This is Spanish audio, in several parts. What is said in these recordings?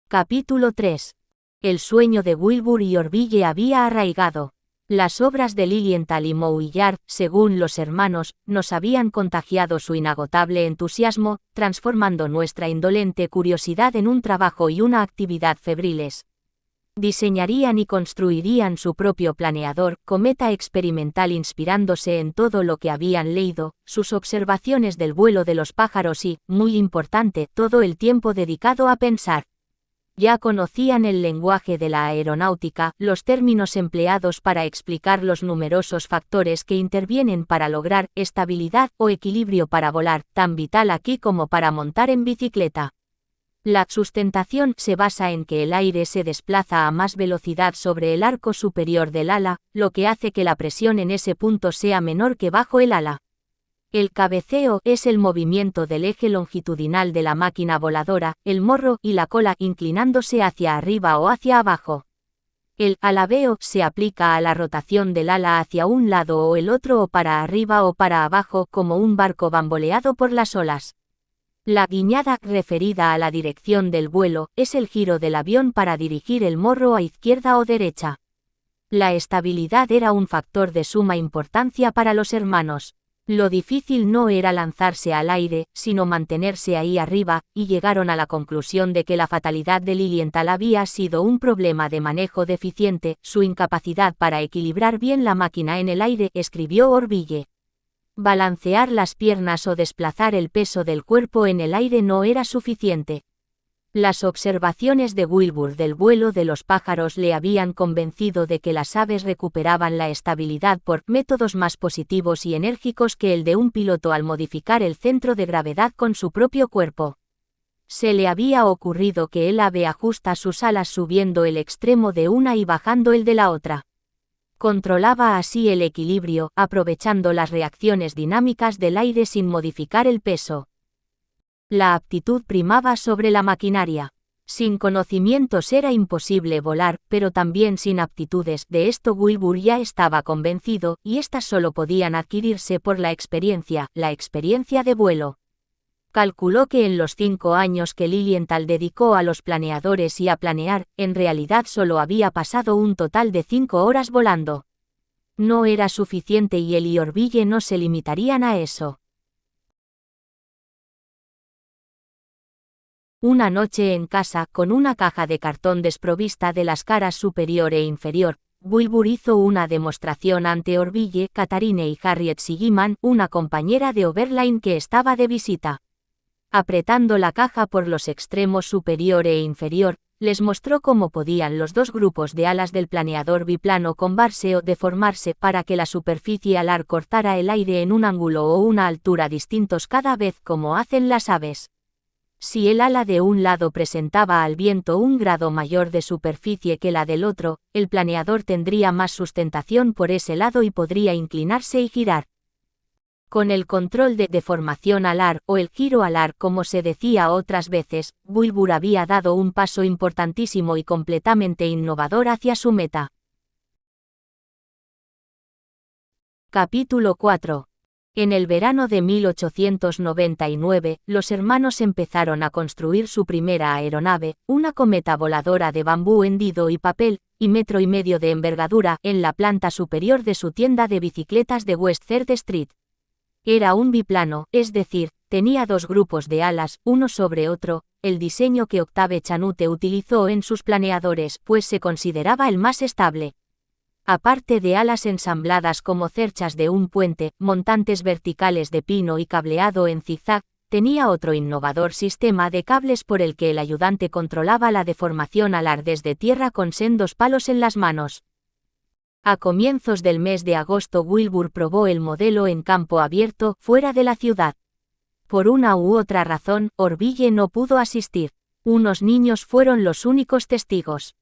Capítulo 3. El sueño de Wilbur y Orville había arraigado. Las obras de Lilienthal y Mouillard, según los hermanos, nos habían contagiado su inagotable entusiasmo, transformando nuestra indolente curiosidad en un trabajo y una actividad febriles. Diseñarían y construirían su propio planeador, cometa experimental inspirándose en todo lo que habían leído, sus observaciones del vuelo de los pájaros y, muy importante, todo el tiempo dedicado a pensar. Ya conocían el lenguaje de la aeronáutica, los términos empleados para explicar los numerosos factores que intervienen para lograr estabilidad o equilibrio para volar, tan vital aquí como para montar en bicicleta. La sustentación se basa en que el aire se desplaza a más velocidad sobre el arco superior del ala, lo que hace que la presión en ese punto sea menor que bajo el ala. El cabeceo es el movimiento del eje longitudinal de la máquina voladora, el morro y la cola inclinándose hacia arriba o hacia abajo. El alabeo se aplica a la rotación del ala hacia un lado o el otro o para arriba o para abajo como un barco bamboleado por las olas. La guiñada, referida a la dirección del vuelo, es el giro del avión para dirigir el morro a izquierda o derecha. La estabilidad era un factor de suma importancia para los hermanos. Lo difícil no era lanzarse al aire, sino mantenerse ahí arriba, y llegaron a la conclusión de que la fatalidad de Lilienthal había sido un problema de manejo deficiente, su incapacidad para equilibrar bien la máquina en el aire, escribió Orville. Balancear las piernas o desplazar el peso del cuerpo en el aire no era suficiente. Las observaciones de Wilbur del vuelo de los pájaros le habían convencido de que las aves recuperaban la estabilidad por métodos más positivos y enérgicos que el de un piloto al modificar el centro de gravedad con su propio cuerpo. Se le había ocurrido que el ave ajusta sus alas subiendo el extremo de una y bajando el de la otra. Controlaba así el equilibrio, aprovechando las reacciones dinámicas del aire sin modificar el peso. La aptitud primaba sobre la maquinaria. Sin conocimientos era imposible volar, pero también sin aptitudes. De esto Wilbur ya estaba convencido, y estas solo podían adquirirse por la experiencia de vuelo. Calculó que en los 5 años que Lilienthal dedicó a los planeadores y a planear, en realidad solo había pasado un total de 5 horas volando. No era suficiente y él y Orville no se limitarían a eso. Una noche en casa, con una caja de cartón desprovista de las caras superior e inferior, Wilbur hizo una demostración ante Orville, Catharine y Harriet Seligman, una compañera de Oberlin que estaba de visita. Apretando la caja por los extremos superior e inferior, les mostró cómo podían los dos grupos de alas del planeador biplano combarse o deformarse para que la superficie alar cortara el aire en un ángulo o una altura distintos cada vez como hacen las aves. Si el ala de un lado presentaba al viento un grado mayor de superficie que la del otro, el planeador tendría más sustentación por ese lado y podría inclinarse y girar. Con el control de deformación alar, o el giro alar como se decía otras veces, Wilbur había dado un paso importantísimo y completamente innovador hacia su meta. Capítulo 4. En el verano de 1899, los hermanos empezaron a construir su primera aeronave, una cometa voladora de bambú hendido y papel, y 1,5 metros de envergadura, en la planta superior de su tienda de bicicletas de West 3rd Street. Era un biplano, es decir, tenía 2 grupos de alas, uno sobre otro, el diseño que Octave Chanute utilizó en sus planeadores, pues se consideraba el más estable. Aparte de alas ensambladas como cerchas de un puente, montantes verticales de pino y cableado en zigzag, tenía otro innovador sistema de cables por el que el ayudante controlaba la deformación alar desde tierra con sendos palos en las manos. A comienzos del mes de agosto Wilbur probó el modelo en campo abierto, fuera de la ciudad. Por una u otra razón, Orville no pudo asistir. Unos niños fueron los únicos testigos.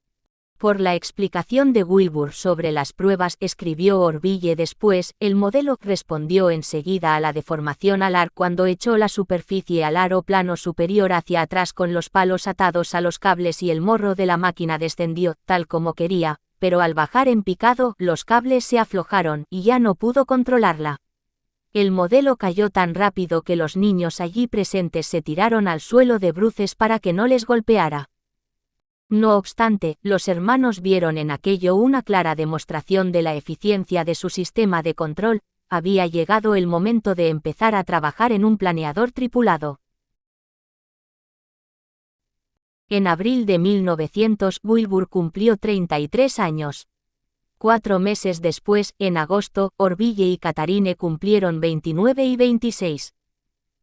Por la explicación de Wilbur sobre las pruebas, escribió Orville después, el modelo respondió enseguida a la deformación alar cuando echó la superficie alar o plano superior hacia atrás con los palos atados a los cables y el morro de la máquina descendió, tal como quería, pero al bajar en picado, los cables se aflojaron y ya no pudo controlarla. El modelo cayó tan rápido que los niños allí presentes se tiraron al suelo de bruces para que no les golpeara. No obstante, los hermanos vieron en aquello una clara demostración de la eficiencia de su sistema de control. Había llegado el momento de empezar a trabajar en un planeador tripulado. En abril de 1900, Wilbur cumplió 33 años. 4 meses después, en agosto, Orville y Catharine cumplieron 29 y 26.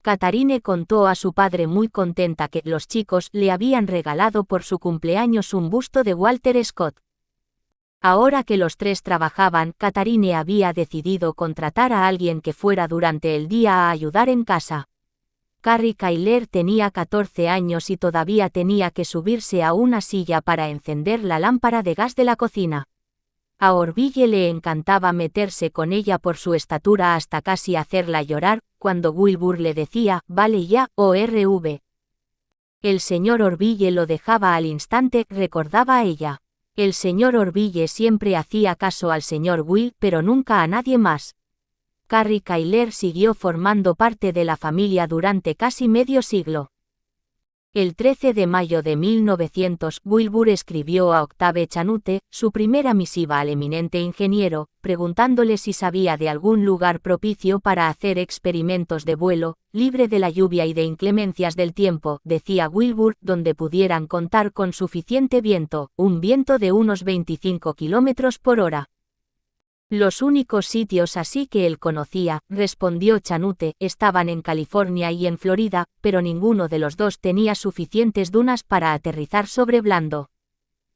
Catharine contó a su padre muy contenta que los chicos le habían regalado por su cumpleaños un busto de Walter Scott. Ahora que los tres trabajaban, Catharine había decidido contratar a alguien que fuera durante el día a ayudar en casa. Carrie Kyler tenía 14 años y todavía tenía que subirse a una silla para encender la lámpara de gas de la cocina. A Orville le encantaba meterse con ella por su estatura hasta casi hacerla llorar, cuando Wilbur le decía, «Vale ya, ORV». El señor Orville lo dejaba al instante, recordaba ella. El señor Orville siempre hacía caso al señor Will, pero nunca a nadie más. Carrie Kyler siguió formando parte de la familia durante casi medio siglo. El 13 de mayo de 1900, Wilbur escribió a Octave Chanute, su primera misiva al eminente ingeniero, preguntándole si sabía de algún lugar propicio para hacer experimentos de vuelo, libre de la lluvia y de inclemencias del tiempo, decía Wilbur, donde pudieran contar con suficiente viento, un viento de unos 25 kilómetros por hora. Los únicos sitios así que él conocía, respondió Chanute, estaban en California y en Florida, pero ninguno de los dos tenía suficientes dunas para aterrizar sobre blando.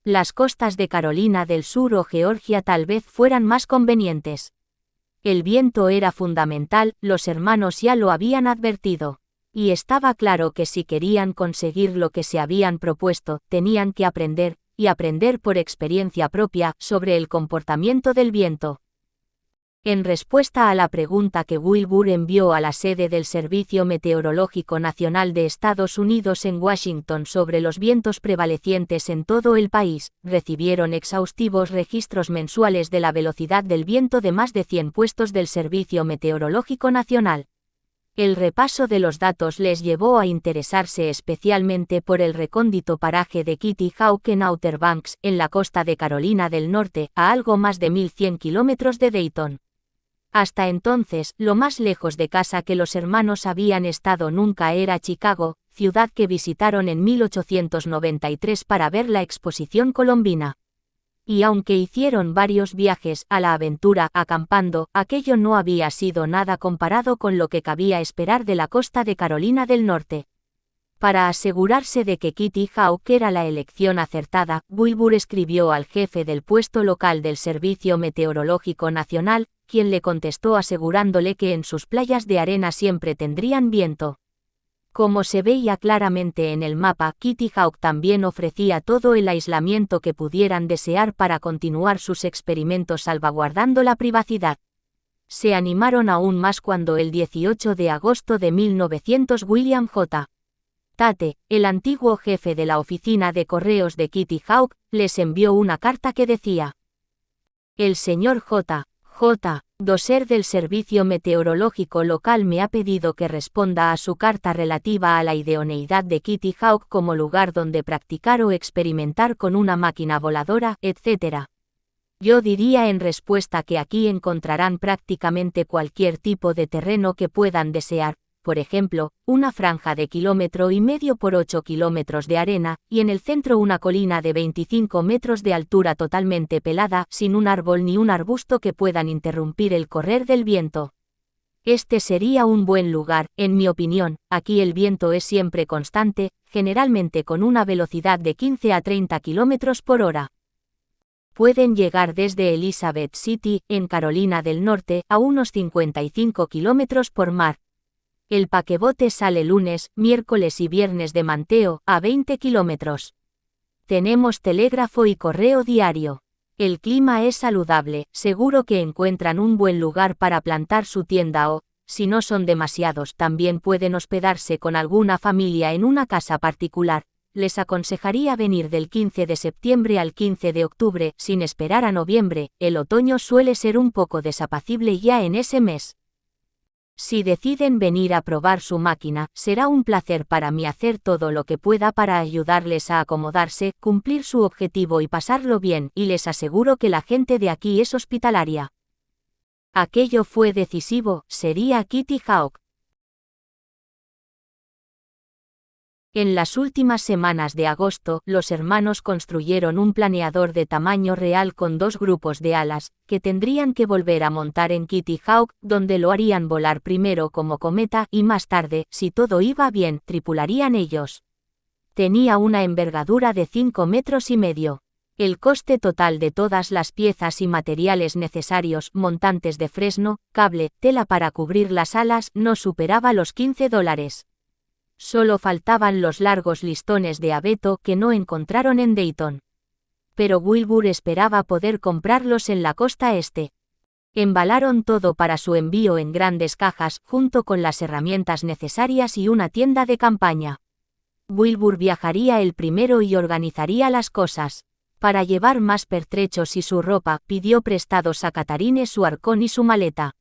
Las costas de Carolina del Sur o Georgia tal vez fueran más convenientes. El viento era fundamental, los hermanos ya lo habían advertido. Y estaba claro que si querían conseguir lo que se habían propuesto, tenían que aprender, y aprender por experiencia propia, sobre el comportamiento del viento. En respuesta a la pregunta que Wilbur envió a la sede del Servicio Meteorológico Nacional de Estados Unidos en Washington sobre los vientos prevalecientes en todo el país, recibieron exhaustivos registros mensuales de la velocidad del viento de más de 100 puestos del Servicio Meteorológico Nacional. El repaso de los datos les llevó a interesarse especialmente por el recóndito paraje de Kitty Hawk en Outer Banks, en la costa de Carolina del Norte, a algo más de 1100 kilómetros de Dayton. Hasta entonces, lo más lejos de casa que los hermanos habían estado nunca era Chicago, ciudad que visitaron en 1893 para ver la exposición colombina. Y aunque hicieron varios viajes a la aventura acampando, aquello no había sido nada comparado con lo que cabía esperar de la costa de Carolina del Norte. Para asegurarse de que Kitty Hawk era la elección acertada, Wilbur escribió al jefe del puesto local del Servicio Meteorológico Nacional, quien le contestó asegurándole que en sus playas de arena siempre tendrían viento. Como se veía claramente en el mapa, Kitty Hawk también ofrecía todo el aislamiento que pudieran desear para continuar sus experimentos salvaguardando la privacidad. Se animaron aún más cuando el 18 de agosto de 1900 William J. Tate, el antiguo jefe de la oficina de correos de Kitty Hawk, les envió una carta que decía: «El señor J. Doser del Servicio Meteorológico Local me ha pedido que responda a su carta relativa a la idoneidad de Kitty Hawk como lugar donde practicar o experimentar con una máquina voladora, etc. Yo diría en respuesta que aquí encontrarán prácticamente cualquier tipo de terreno que puedan desear, por ejemplo, una franja de 1,5 km por 8 kilómetros de arena, y en el centro una colina de 25 metros de altura totalmente pelada, sin un árbol ni un arbusto que puedan interrumpir el correr del viento. Este sería un buen lugar, en mi opinión. Aquí el viento es siempre constante, generalmente con una velocidad de 15 a 30 kilómetros por hora. Pueden llegar desde Elizabeth City, en Carolina del Norte, a unos 55 kilómetros por mar. El paquebote sale lunes, miércoles y viernes de Manteo, a 20 kilómetros. Tenemos telégrafo y correo diario. El clima es saludable, seguro que encuentran un buen lugar para plantar su tienda o, si no son demasiados, también pueden hospedarse con alguna familia en una casa particular. Les aconsejaría venir del 15 de septiembre al 15 de octubre, sin esperar a noviembre. El otoño suele ser un poco desapacible ya en ese mes. Si deciden venir a probar su máquina, será un placer para mí hacer todo lo que pueda para ayudarles a acomodarse, cumplir su objetivo y pasarlo bien, y les aseguro que la gente de aquí es hospitalaria. Aquello fue decisivo, sería Kitty Hawk. En las últimas semanas de agosto, los hermanos construyeron un planeador de tamaño real con 2 grupos de alas, que tendrían que volver a montar en Kitty Hawk, donde lo harían volar primero como cometa, y más tarde, si todo iba bien, tripularían ellos. Tenía una envergadura de 5,5 metros. El coste total de todas las piezas y materiales necesarios, montantes de fresno, cable, tela para cubrir las alas, no superaba los $15. Solo faltaban los largos listones de abeto que no encontraron en Dayton. Pero Wilbur esperaba poder comprarlos en la costa este. Embalaron todo para su envío en grandes cajas, junto con las herramientas necesarias y una tienda de campaña. Wilbur viajaría el primero y organizaría las cosas. Para llevar más pertrechos y su ropa, pidió prestados a Catharine su arcón y su maleta.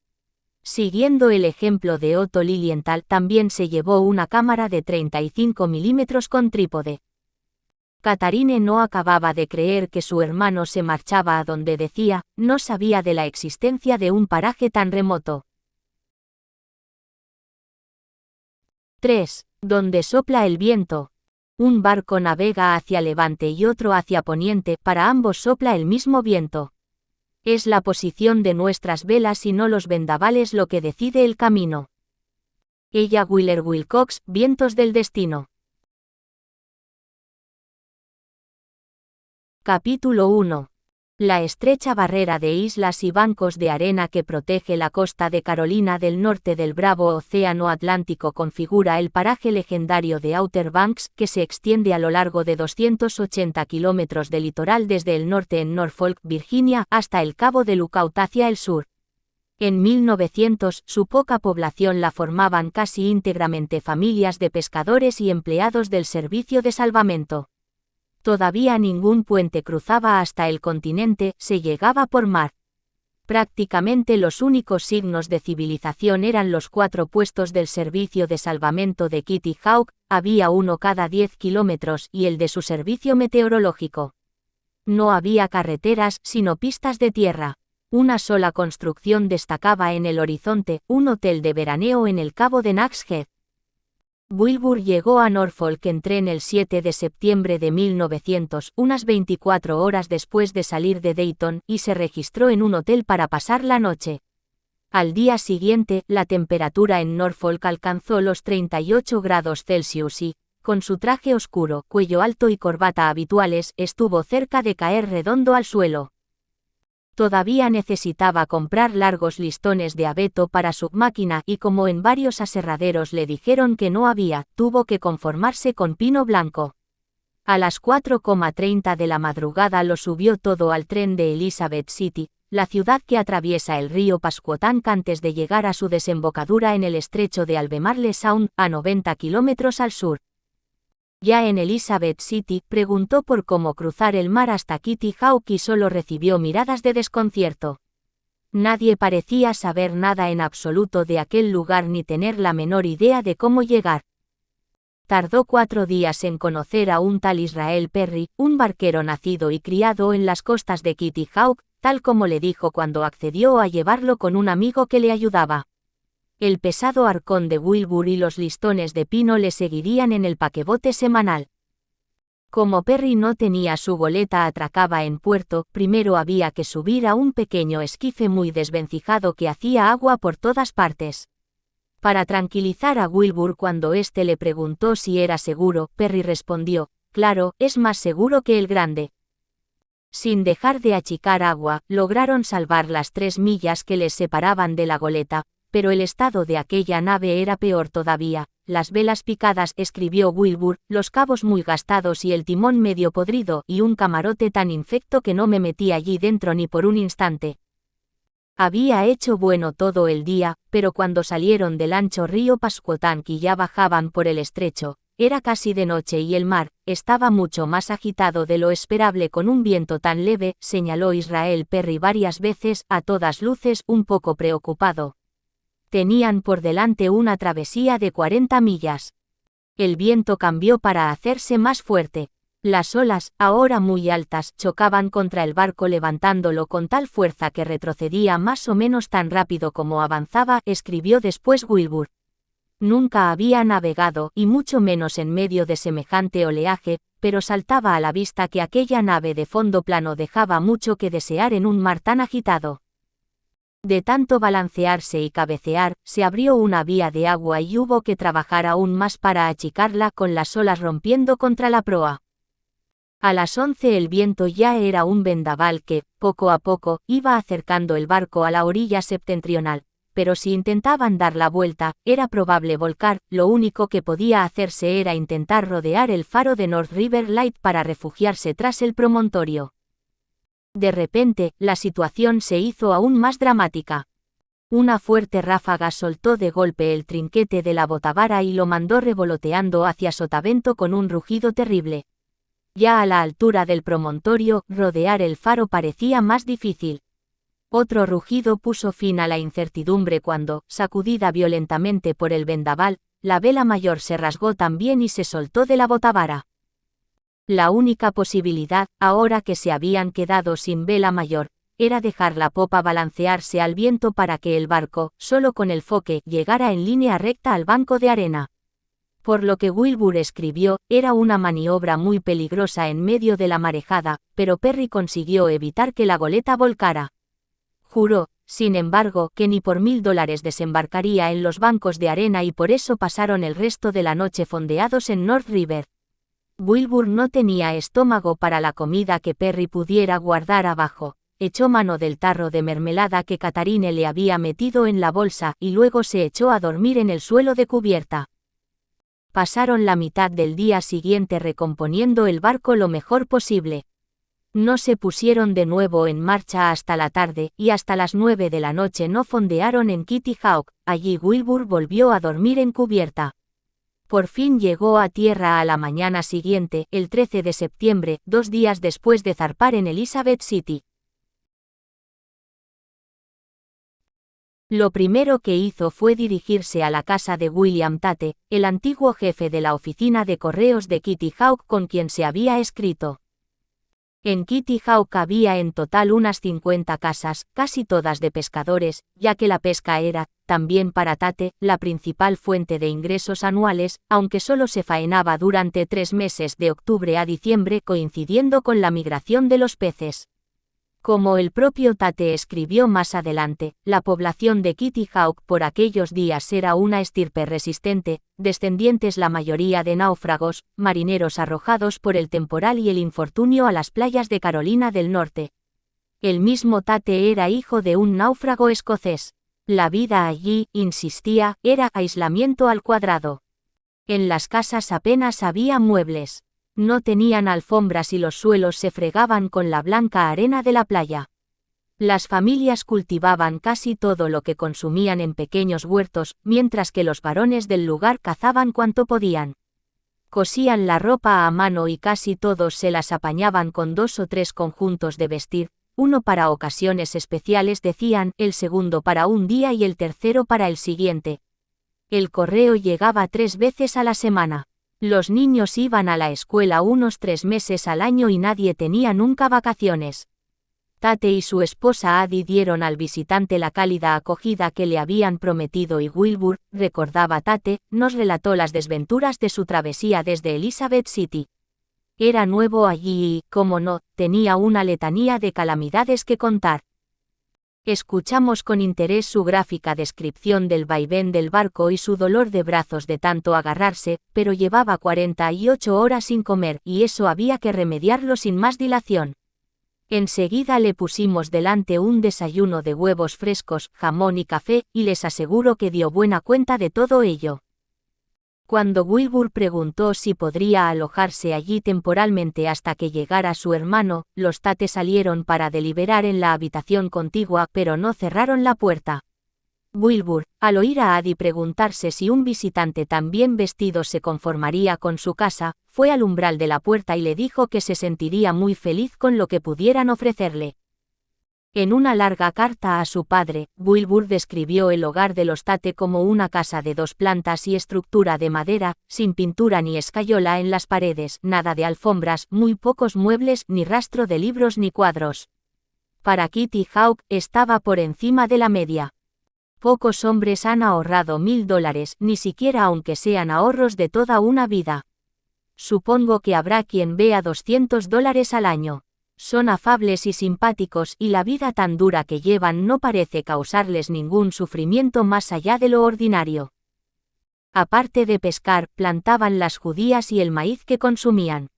Siguiendo el ejemplo de Otto Lilienthal, también se llevó una cámara de 35 milímetros con trípode. Catharine no acababa de creer que su hermano se marchaba a donde decía, no sabía de la existencia de un paraje tan remoto. 3. Donde sopla el viento. Un barco navega hacia levante y otro hacia poniente, para ambos sopla el mismo viento. Es la posición de nuestras velas y no los vendavales lo que decide el camino. Ella Wheeler Wilcox, Vientos del destino. Capítulo 1. La estrecha barrera de islas y bancos de arena que protege la costa de Carolina del Norte del bravo Océano Atlántico configura el paraje legendario de Outer Banks, que se extiende a lo largo de 280 kilómetros de litoral desde el norte en Norfolk, Virginia, hasta el Cabo de Lookout hacia el sur. En 1900, su poca población la formaban casi íntegramente familias de pescadores y empleados del servicio de salvamento. Todavía ningún puente cruzaba hasta el continente, se llegaba por mar. Prácticamente los únicos signos de civilización eran los 4 puestos del servicio de salvamento de Kitty Hawk, había uno cada 10 kilómetros, y el de su servicio meteorológico. No había carreteras, sino pistas de tierra. Una sola construcción destacaba en el horizonte, un hotel de veraneo en el cabo de Nags Head. Wilbur llegó a Norfolk en tren el 7 de septiembre de 1900, unas 24 horas después de salir de Dayton, y se registró en un hotel para pasar la noche. Al día siguiente, la temperatura en Norfolk alcanzó los 38 grados Celsius y, con su traje oscuro, cuello alto y corbata habituales, estuvo cerca de caer redondo al suelo. Todavía necesitaba comprar largos listones de abeto para su máquina y como en varios aserraderos le dijeron que no había, tuvo que conformarse con pino blanco. A las 4:30 de la madrugada lo subió todo al tren de Elizabeth City, la ciudad que atraviesa el río Pasquotank antes de llegar a su desembocadura en el estrecho de Albemarle Sound, a 90 kilómetros al sur. Ya en Elizabeth City, preguntó por cómo cruzar el mar hasta Kitty Hawk y solo recibió miradas de desconcierto. Nadie parecía saber nada en absoluto de aquel lugar ni tener la menor idea de cómo llegar. Tardó 4 días en conocer a un tal Israel Perry, un barquero nacido y criado en las costas de Kitty Hawk, tal como le dijo cuando accedió a llevarlo con un amigo que le ayudaba. El pesado arcón de Wilbur y los listones de pino le seguirían en el paquebote semanal. Como Perry no tenía su goleta atracada en puerto, primero había que subir a un pequeño esquife muy desvencijado que hacía agua por todas partes. Para tranquilizar a Wilbur cuando éste le preguntó si era seguro, Perry respondió, «Claro, es más seguro que el grande». Sin dejar de achicar agua, lograron salvar las 3 millas que les separaban de la goleta, pero el estado de aquella nave era peor todavía, las velas picadas, escribió Wilbur, los cabos muy gastados y el timón medio podrido, y un camarote tan infecto que no me metí allí dentro ni por un instante. Había hecho bueno todo el día, pero cuando salieron del ancho río Pasquotank y ya bajaban por el estrecho, era casi de noche y el mar estaba mucho más agitado de lo esperable con un viento tan leve, señaló Israel Perry varias veces, a todas luces un poco preocupado. Tenían por delante una travesía de 40 millas. El viento cambió para hacerse más fuerte. Las olas, ahora muy altas, chocaban contra el barco levantándolo con tal fuerza que retrocedía más o menos tan rápido como avanzaba, escribió después Wilbur. Nunca había navegado, y mucho menos en medio de semejante oleaje, pero saltaba a la vista que aquella nave de fondo plano dejaba mucho que desear en un mar tan agitado. De tanto balancearse y cabecear, se abrió una vía de agua y hubo que trabajar aún más para achicarla con las olas rompiendo contra la proa. A las 11 el viento ya era un vendaval que, poco a poco, iba acercando el barco a la orilla septentrional, pero si intentaban dar la vuelta, era probable volcar, lo único que podía hacerse era intentar rodear el faro de North River Light para refugiarse tras el promontorio. De repente, la situación se hizo aún más dramática. Una fuerte ráfaga soltó de golpe el trinquete de la botavara y lo mandó revoloteando hacia sotavento con un rugido terrible. Ya a la altura del promontorio, rodear el faro parecía más difícil. Otro rugido puso fin a la incertidumbre cuando, sacudida violentamente por el vendaval, la vela mayor se rasgó también y se soltó de la botavara. La única posibilidad, ahora que se habían quedado sin vela mayor, era dejar la popa balancearse al viento para que el barco, solo con el foque, llegara en línea recta al banco de arena. Por lo que Wilbur escribió, era una maniobra muy peligrosa en medio de la marejada, pero Perry consiguió evitar que la goleta volcara. Juró, sin embargo, que ni por $1000 desembarcaría en los bancos de arena y por eso pasaron el resto de la noche fondeados en North River. Wilbur no tenía estómago para la comida que Perry pudiera guardar abajo. Echó mano del tarro de mermelada que Catharine le había metido en la bolsa y luego se echó a dormir en el suelo de cubierta. Pasaron la mitad del día siguiente recomponiendo el barco lo mejor posible. No se pusieron de nuevo en marcha hasta la tarde, y hasta las 9 de la noche no fondearon en Kitty Hawk. Allí Wilbur volvió a dormir en cubierta. Por fin llegó a tierra a la mañana siguiente, el 13 de septiembre, 2 días después de zarpar en Elizabeth City. Lo primero que hizo fue dirigirse a la casa de William Tate, el antiguo jefe de la oficina de correos de Kitty Hawk con quien se había escrito. En Kitty Hawk había en total unas 50 casas, casi todas de pescadores, ya que la pesca era, también para Tate, la principal fuente de ingresos anuales, aunque solo se faenaba durante 3 meses de octubre a diciembre coincidiendo con la migración de los peces. Como el propio Tate escribió más adelante, la población de Kitty Hawk por aquellos días era una estirpe resistente, descendientes la mayoría de náufragos, marineros arrojados por el temporal y el infortunio a las playas de Carolina del Norte. El mismo Tate era hijo de un náufrago escocés. La vida allí, insistía, era aislamiento al cuadrado. En las casas apenas había muebles. No tenían alfombras y los suelos se fregaban con la blanca arena de la playa. Las familias cultivaban casi todo lo que consumían en pequeños huertos, mientras que los varones del lugar cazaban cuanto podían. Cosían la ropa a mano y casi todos se las apañaban con 2 o 3 conjuntos de vestir, uno para ocasiones especiales decían, el segundo para un día y el tercero para el siguiente. El correo llegaba 3 veces a la semana. Los niños iban a la escuela unos 3 meses al año y nadie tenía nunca vacaciones. Tate y su esposa Addie dieron al visitante la cálida acogida que le habían prometido y Wilbur, recordaba Tate, nos relató las desventuras de su travesía desde Elizabeth City. Era nuevo allí y, como no, tenía una letanía de calamidades que contar. Escuchamos con interés su gráfica descripción del vaivén del barco y su dolor de brazos de tanto agarrarse, pero llevaba 48 horas sin comer y eso había que remediarlo sin más dilación. Enseguida le pusimos delante un desayuno de huevos frescos, jamón y café, y les aseguro que dio buena cuenta de todo ello. Cuando Wilbur preguntó si podría alojarse allí temporalmente hasta que llegara su hermano, los Tate salieron para deliberar en la habitación contigua, pero no cerraron la puerta. Wilbur, al oír a Addie preguntarse si un visitante tan bien vestido se conformaría con su casa, fue al umbral de la puerta y le dijo que se sentiría muy feliz con lo que pudieran ofrecerle. En una larga carta a su padre, Wilbur describió el hogar de los Tate como una casa de 2 plantas y estructura de madera, sin pintura ni escayola en las paredes, nada de alfombras, muy pocos muebles, ni rastro de libros ni cuadros. Para Kitty Hawk estaba por encima de la media. Pocos hombres han ahorrado $1000, ni siquiera aunque sean ahorros de toda una vida. Supongo que habrá quien vea $200 al año. Son afables y simpáticos y la vida tan dura que llevan no parece causarles ningún sufrimiento más allá de lo ordinario. Aparte de pescar, plantaban las judías y el maíz que consumían.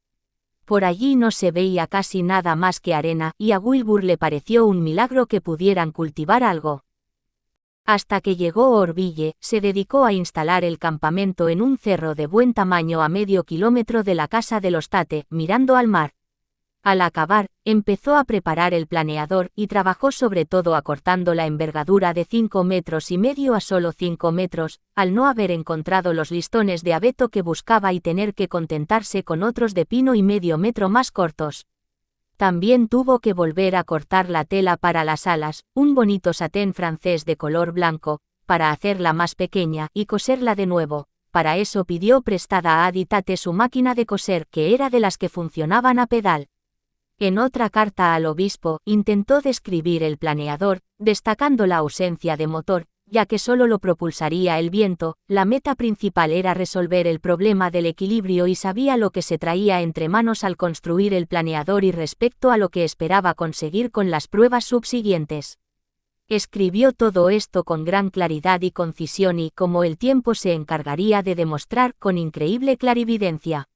Por allí no se veía casi nada más que arena y a Wilbur le pareció un milagro que pudieran cultivar algo. Hasta que llegó Orville, se dedicó a instalar el campamento en un cerro de buen tamaño a medio kilómetro de la casa de los Tate, mirando al mar. Al acabar, empezó a preparar el planeador y trabajó sobre todo acortando la envergadura de 5,5 metros a solo 5 metros, al no haber encontrado los listones de abeto que buscaba y tener que contentarse con otros de pino y medio metro más cortos. También tuvo que volver a cortar la tela para las alas, un bonito satén francés de color blanco, para hacerla más pequeña y coserla de nuevo. Para eso pidió prestada a Addie Tate su máquina de coser, que era de las que funcionaban a pedal. En otra carta al obispo, intentó describir el planeador, destacando la ausencia de motor, ya que solo lo propulsaría el viento. La meta principal era resolver el problema del equilibrio y sabía lo que se traía entre manos al construir el planeador y respecto a lo que esperaba conseguir con las pruebas subsiguientes. Escribió todo esto con gran claridad y concisión y, como el tiempo se encargaría de demostrar, con increíble clarividencia.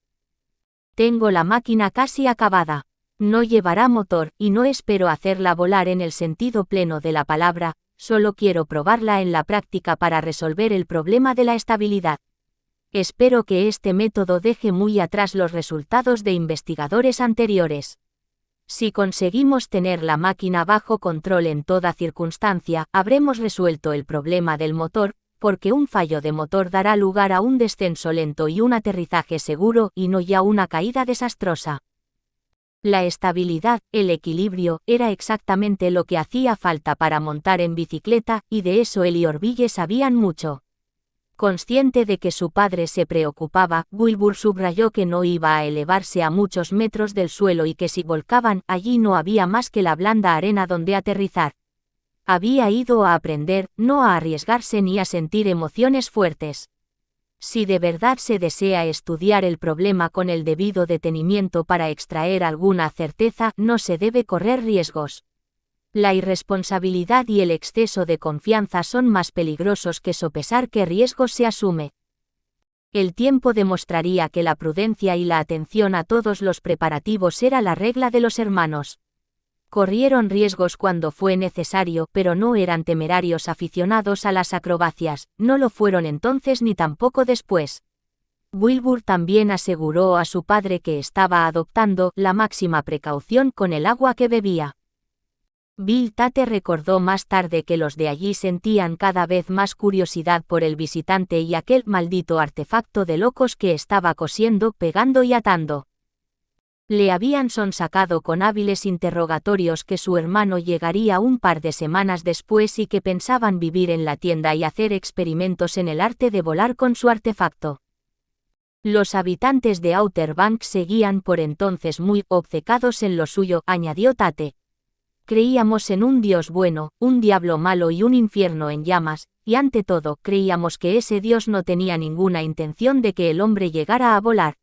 Tengo la máquina casi acabada. No llevará motor, y no espero hacerla volar en el sentido pleno de la palabra, solo quiero probarla en la práctica para resolver el problema de la estabilidad. Espero que este método deje muy atrás los resultados de investigadores anteriores. Si conseguimos tener la máquina bajo control en toda circunstancia, habremos resuelto el problema del motor, porque un fallo de motor dará lugar a un descenso lento y un aterrizaje seguro, y no ya una caída desastrosa. La estabilidad, el equilibrio, era exactamente lo que hacía falta para montar en bicicleta, y de eso él y Orville sabían mucho. Consciente de que su padre se preocupaba, Wilbur subrayó que no iba a elevarse a muchos metros del suelo y que si volcaban, allí no había más que la blanda arena donde aterrizar. Había ido a aprender, no a arriesgarse ni a sentir emociones fuertes. Si de verdad se desea estudiar el problema con el debido detenimiento para extraer alguna certeza, no se debe correr riesgos. La irresponsabilidad y el exceso de confianza son más peligrosos que sopesar qué riesgos se asume. El tiempo demostraría que la prudencia y la atención a todos los preparativos era la regla de los hermanos. Corrieron riesgos cuando fue necesario, pero no eran temerarios aficionados a las acrobacias, no lo fueron entonces ni tampoco después. Wilbur también aseguró a su padre que estaba adoptando la máxima precaución con el agua que bebía. Bill Tate recordó más tarde que los de allí sentían cada vez más curiosidad por el visitante y aquel maldito artefacto de locos que estaba cosiendo, pegando y atando. Le habían sonsacado con hábiles interrogatorios que su hermano llegaría un par de semanas después y que pensaban vivir en la tienda y hacer experimentos en el arte de volar con su artefacto. Los habitantes de Outer Banks seguían por entonces muy obcecados en lo suyo, añadió Tate. Creíamos en un Dios bueno, un diablo malo y un infierno en llamas, y ante todo creíamos que ese Dios no tenía ninguna intención de que el hombre llegara a volar.